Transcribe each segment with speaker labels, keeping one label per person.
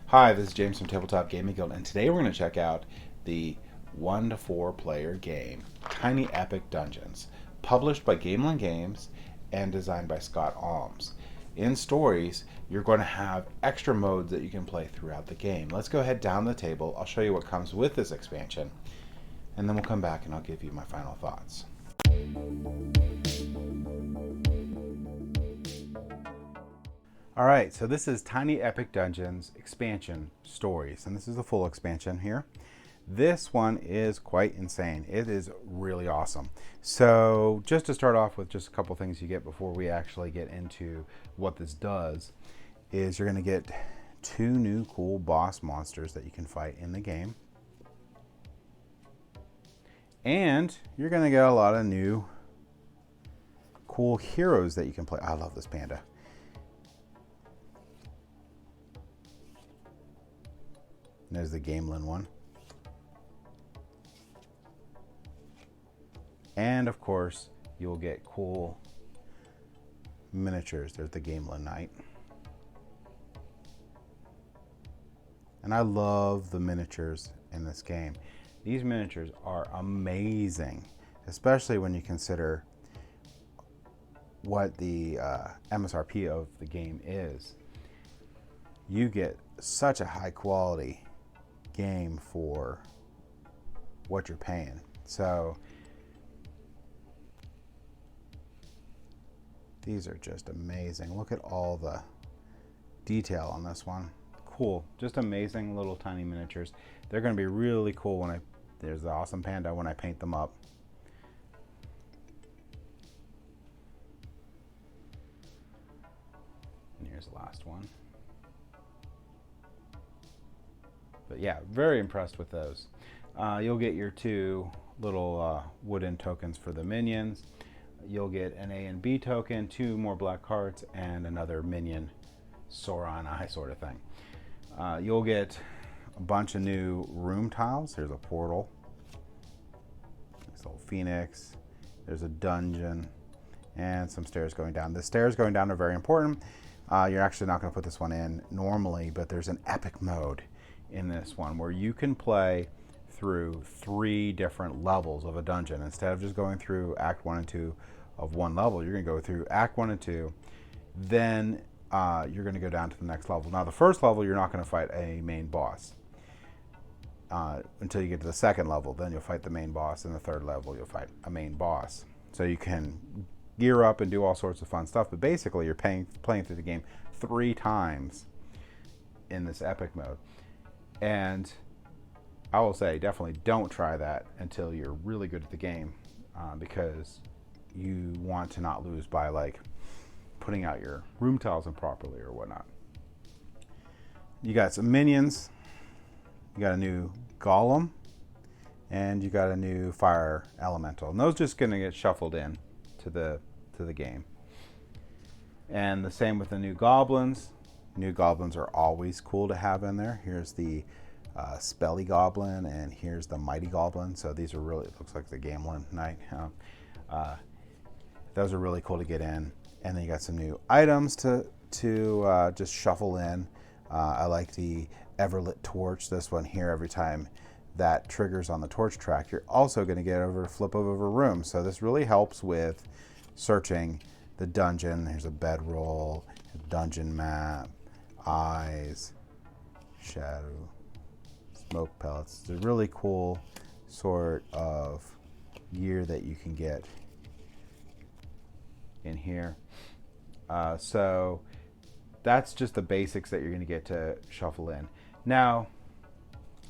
Speaker 1: Hi, this is James from Tabletop Gaming Guild, and today we're going to check out the 1 to 4 player game, Tiny Epic Dungeons, published by Gamelin Games and designed by Scott Alms. In stories, you're going to have extra modes that you can play throughout the game. Let's go ahead down the table. I'll show you what comes with this expansion, and then we'll come back and I'll give you my final thoughts. Alright, so this is Tiny Epic Dungeons expansion stories, and this is the full expansion here. This one is quite insane. It is really awesome. So just to start off with just a couple things you get before we actually get into what this does, is you're going to get 2 new cool boss monsters that you can fight in the game. And you're going to get a lot of new cool heroes that you can play. I love this panda. There's the Gamelin one. And of course, you'll get cool miniatures. There's the Gamelin Knight. And I love the miniatures in this game. These miniatures are amazing, especially when you consider what the MSRP of the game is. You get such a high quality game for what you're paying. So these are just amazing. Look at all the detail on this one. Cool, just amazing little tiny miniatures. They're going to be really cool when there's the awesome panda when I paint them up. And here's the last one. But yeah, very impressed with those. You'll get your 2 little wooden tokens for the minions. You'll get an A and B token, 2 more black hearts, and another minion Sauron eye sort of thing. You'll get a bunch of new room tiles. Here's a portal. This little phoenix. There's a dungeon. And some stairs going down. The stairs going down are very important. You're actually not going to put this one in normally, but there's an epic mode in this one where you can play through 3 different levels of a dungeon. Instead of just going through Act 1 and 2 of one level, you're going to go through Act 1 and 2, then you're going to go down to the next level. Now the first level you're not going to fight a main boss until you get to the second level. Then you'll fight the main boss, and the third level you'll fight a main boss. So you can gear up and do all sorts of fun stuff, but basically you're playing through the game 3 times in this epic mode. And I will say, definitely don't try that until you're really good at the game, because you want to not lose by like putting out your room tiles improperly or whatnot. You got some minions. You got a new golem, and you got a new fire elemental. And those just going to get shuffled in to the game. And the same with the new goblins. New goblins are always cool to have in there. Here's the Spelly Goblin, and here's the Mighty Goblin. So these are really, it looks like the Gamelin Knight. Those are really cool to get in. And then you got some new items to just shuffle in. I like the Everlit Torch. This one here, every time that triggers on the torch track, you're also going to get over a flip of a room. So this really helps with searching the dungeon. There's a bedroll, a dungeon map, eyes, shadow, smoke pellets. It's a really cool sort of gear that you can get in here. So that's just the basics that you're going to get to shuffle in. Now,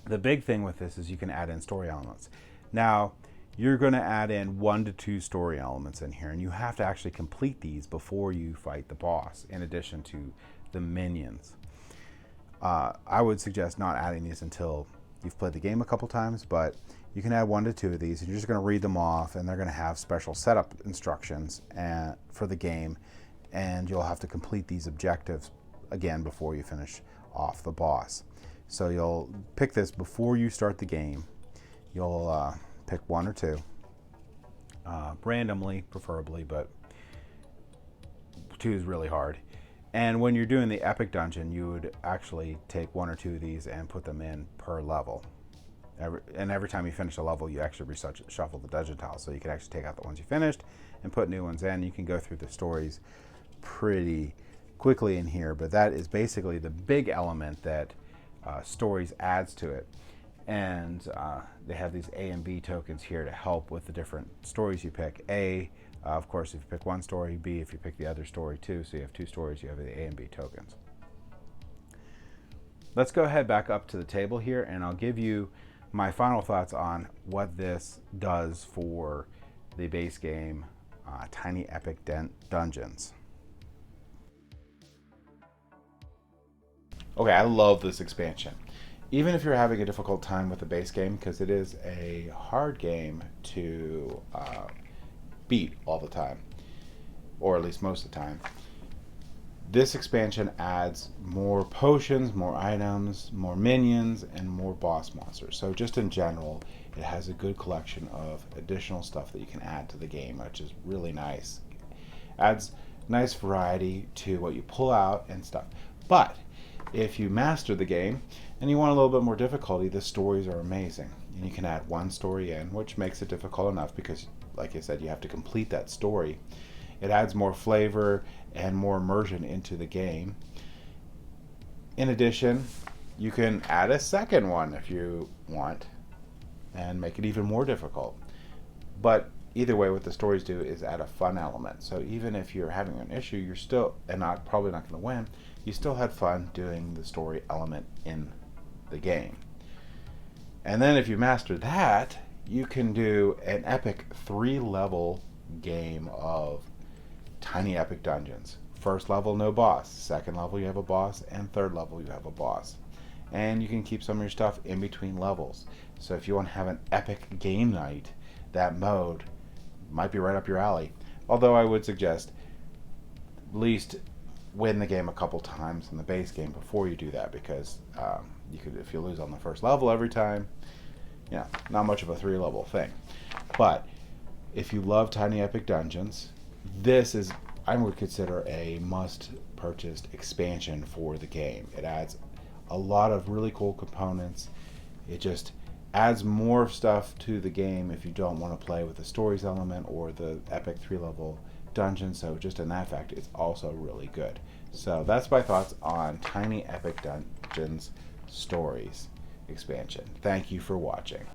Speaker 1: the big thing with this is you can add in story elements. Now, you're going to add in 1 to 2 story elements in here, and you have to actually complete these before you fight the boss, in addition to the minions. I would suggest not adding these until you've played the game a couple times, but you can add 1 to 2 of these, and you're just going to read them off, and they're going to have special setup instructions for the game, and you'll have to complete these objectives again before you finish off the boss. So you'll pick this before you start the game. You'll pick 1 or 2, randomly preferably, but 2 is really hard. And when you're doing the epic dungeon, you would actually take 1 or 2 of these and put them in per level. Every time you finish a level, you actually reshuffle the dungeon tiles. So you can actually take out the ones you finished and put new ones in. You can go through the stories pretty quickly in here, but that is basically the big element that stories adds to it. And they have these A and B tokens here to help with the different stories you pick. A, of course, if you pick one story. B, if you pick the other story too. So you have 2 stories, you have the A and B tokens. Let's go ahead back up to the table here, and I'll give you my final thoughts on what this does for the base game, Tiny Epic Dungeons. Okay, I love this expansion. Even if you're having a difficult time with the base game, because it is a hard game to beat all the time, or at least most of the time, this expansion adds more potions, more items, more minions, and more boss monsters. So just in general, it has a good collection of additional stuff that you can add to the game, which is really nice. Adds nice variety to what you pull out and stuff. But if you master the game and you want a little bit more difficulty, the stories are amazing. And you can add 1 story in, which makes it difficult enough because, like I said, you have to complete that story. It adds more flavor and more immersion into the game. In addition, you can add a second one if you want and make it even more difficult. But either way, what the stories do is add a fun element. So even if you're having an issue, you're still, and probably not going to win, you still had fun doing the story element in the game. And then if you master that, you can do an epic 3-level game of Tiny Epic Dungeons. First level, no boss. Second level, you have a boss. And third level, you have a boss. And you can keep some of your stuff in between levels. So if you want to have an epic game night, that mode might be right up your alley. Although I would suggest at least win the game a couple times in the base game before you do that, because if you lose on the first level every time, not much of a 3-level thing. But if you love Tiny Epic Dungeons, this is, I would consider, a must-purchase expansion for the game. It adds a lot of really cool components. It just adds more stuff to the game if you don't want to play with the stories element or the epic 3-level dungeon. So just in that fact, it's also really good. So that's my thoughts on Tiny Epic Dungeons Stories expansion. Thank you for watching.